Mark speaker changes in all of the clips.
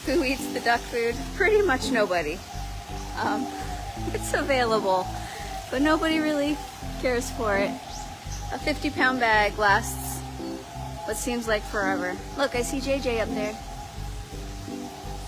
Speaker 1: Who eats the duck food? Pretty much nobody. It's available, but nobody really cares for it. A 50-pound bag lasts what seems like forever. Look, I see JJ up there.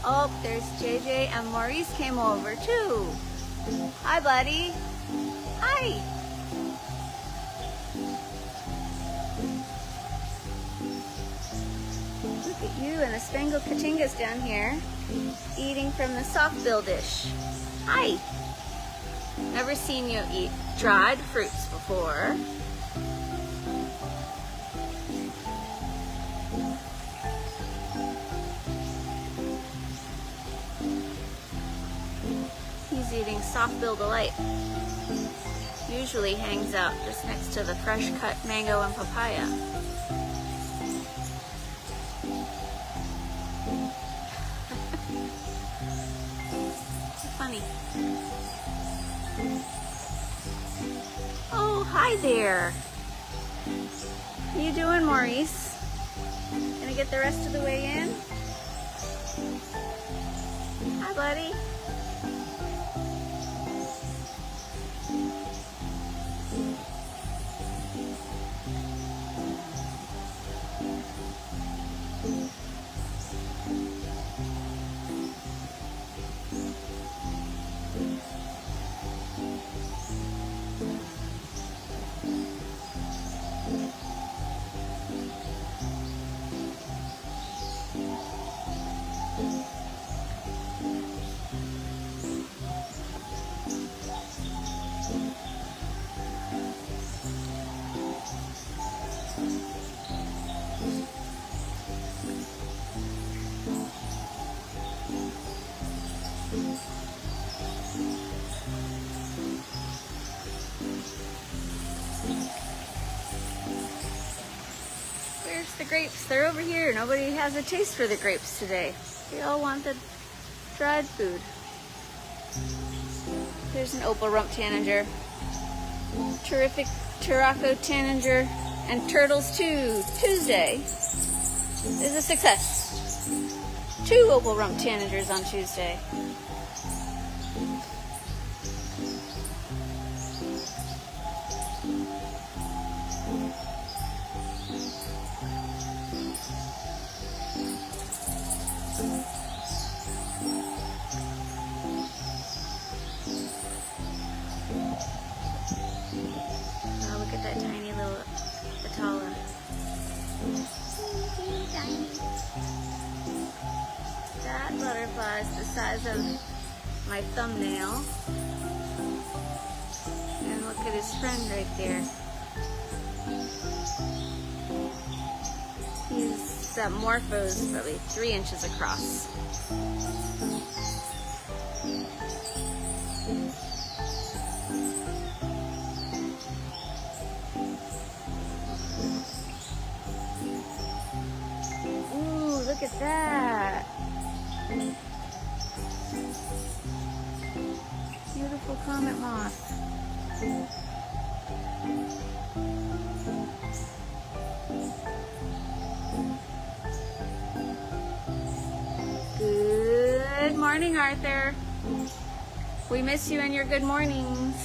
Speaker 1: Oh, there's JJ, and Maurice came over too. Hi, buddy. Hi. Look at you and the Spangled Katinga's down here, eating from the soft-bill dish. Hi. Never seen you eat dried fruits before. He's eating soft-bill delight. Usually hangs out just next to the fresh cut mango and papaya. Funny. Oh, hi there. How you doing, Maurice? Gonna get the rest of the way in? Hi, buddy. Where's the grapes? They're over here. Nobody has a taste for the grapes today. They all want the dried food. There's an opal rump tanager. Terrific Turaco tanager and turtles too. Tuesday is a success. 2 opal rump tanagers on Tuesday. Oh, look at that tiny little Atala. Tiny. That butterfly is the size of my thumbnail. And look at his friend right there. He's Morphos, probably 3 inches across. Ooh, look at that. Beautiful comet moth. Good morning, Arthur. We miss you and your good mornings.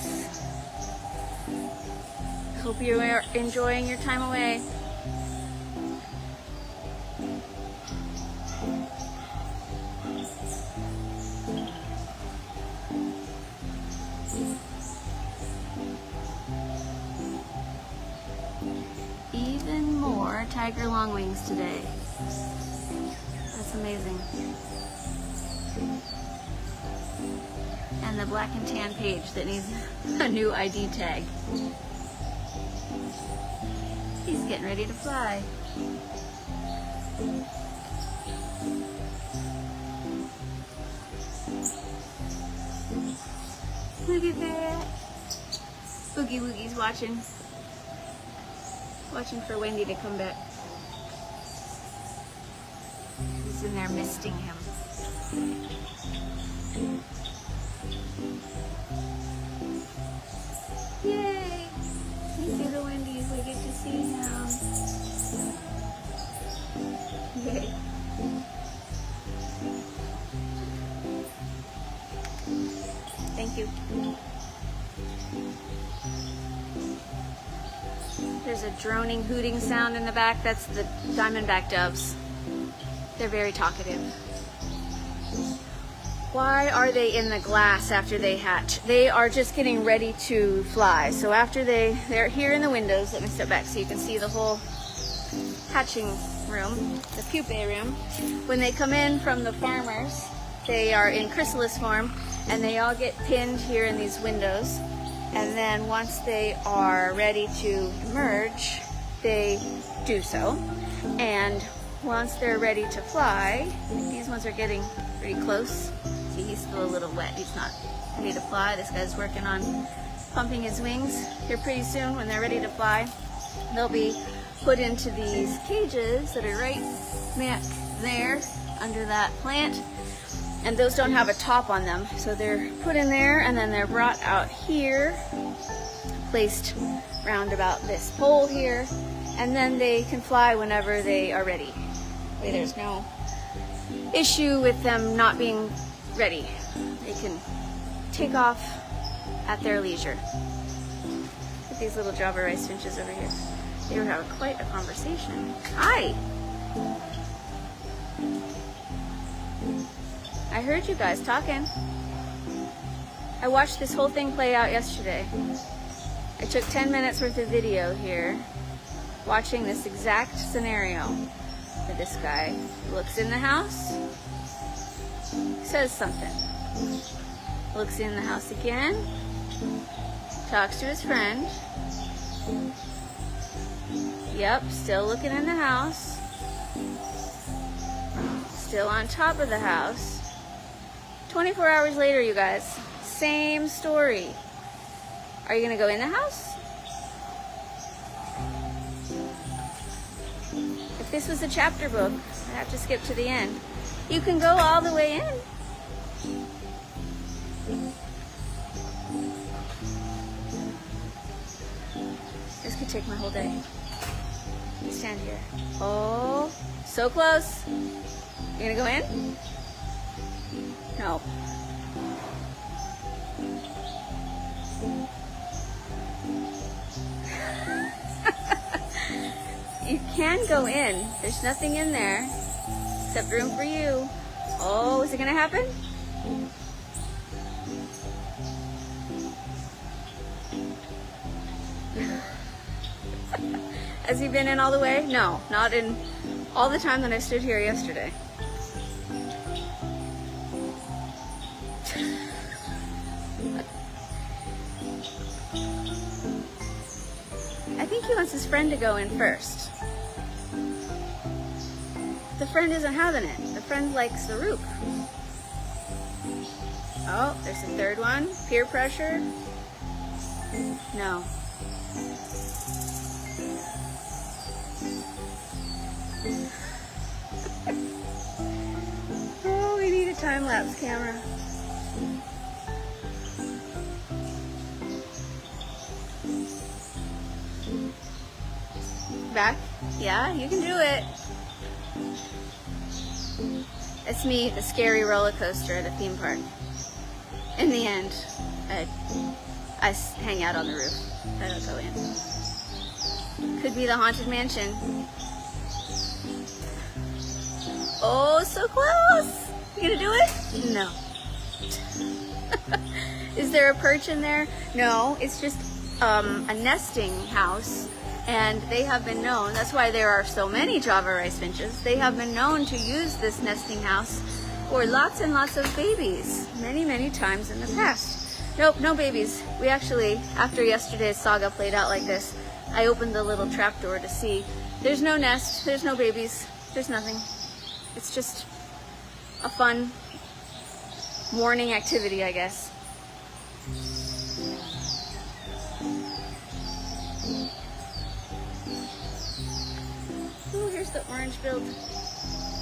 Speaker 1: Hope you are enjoying your time away. Even more tiger longwings today. That's amazing. And the black and tan page that needs a new ID tag. He's getting ready to fly. Look at that. Boogie Woogie's watching for Wendy to come back. He's in there misting him. Yay! You see the Wendy's, we get to see him. Yay. There's a droning, hooting sound in the back. That's the diamondback doves. They're very talkative. Why are they in the glass after they hatch? They are just getting ready to fly. So after they're here in the windows. Let me step back so you can see the whole hatching room, the pupae room. When they come in from the farmers, they are in chrysalis form, and they all get pinned here in these windows. And then once they are ready to emerge, they do so. And once they're ready to fly, these ones are getting pretty close. See, he's still a little wet. He's not ready to fly. This guy's working on pumping his wings. Here pretty soon, when they're ready to fly, they'll be put into these cages that are right smack there under that plant. And those don't have a top on them, so they're put in there, and then they're brought out here, placed round about this pole here, and then they can fly whenever they are ready. There's no issue with them not being ready. They can take off at their leisure. Look at these little Java rice finches over here. They were having quite a conversation. Hi! I heard you guys talking. I watched this whole thing play out yesterday. I took 10 minutes worth of video here, watching this exact scenario. Where this guy looks in the house, says something, looks in the house again, talks to his friend. Yep, still looking in the house, still on top of the house. 24 hours later, you guys, same story. Are you gonna go in the house? If this was a chapter book, I'd have to skip to the end. You can go all the way in. This could take my whole day. You stand here. Oh, so close. You gonna go in? No. You can go in. There's nothing in there except room for you. Oh, is it gonna happen? Has he been in all the way? No, not in all the time that I stood here yesterday. I think he wants his friend to go in first. The friend isn't having it. The friend likes the roof. Oh, there's a third one. Peer pressure. No. Oh, we need a time-lapse camera. Back? Yeah, you can do it. It's me, the scary roller coaster at a theme park. In the end, I hang out on the roof. I don't go in. Could be the Haunted Mansion. Oh, so close! You gonna do it? No. Is there a perch in there? No, it's just a nesting house. And they have been known, that's why there are so many Java rice finches, they have been known to use this nesting house for lots and lots of babies, many, many times in the past. Nope, no babies. We actually, after yesterday's saga played out like this, I opened the little trapdoor to see. There's no nest, there's no babies, there's nothing. It's just a fun morning activity, I guess. Ooh, here's the orange-billed,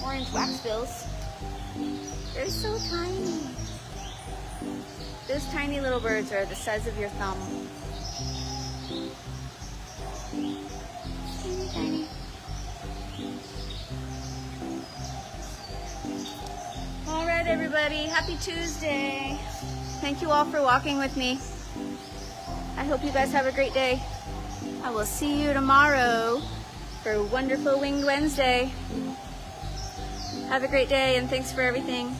Speaker 1: orange wax-bills. They're so tiny. Those tiny little birds are the size of your thumb. Teeny tiny. All right, everybody. Happy Tuesday. Thank you all for walking with me. I hope you guys have a great day. I will see you tomorrow for Wonderful Winged Wednesday. Have a great day and thanks for everything.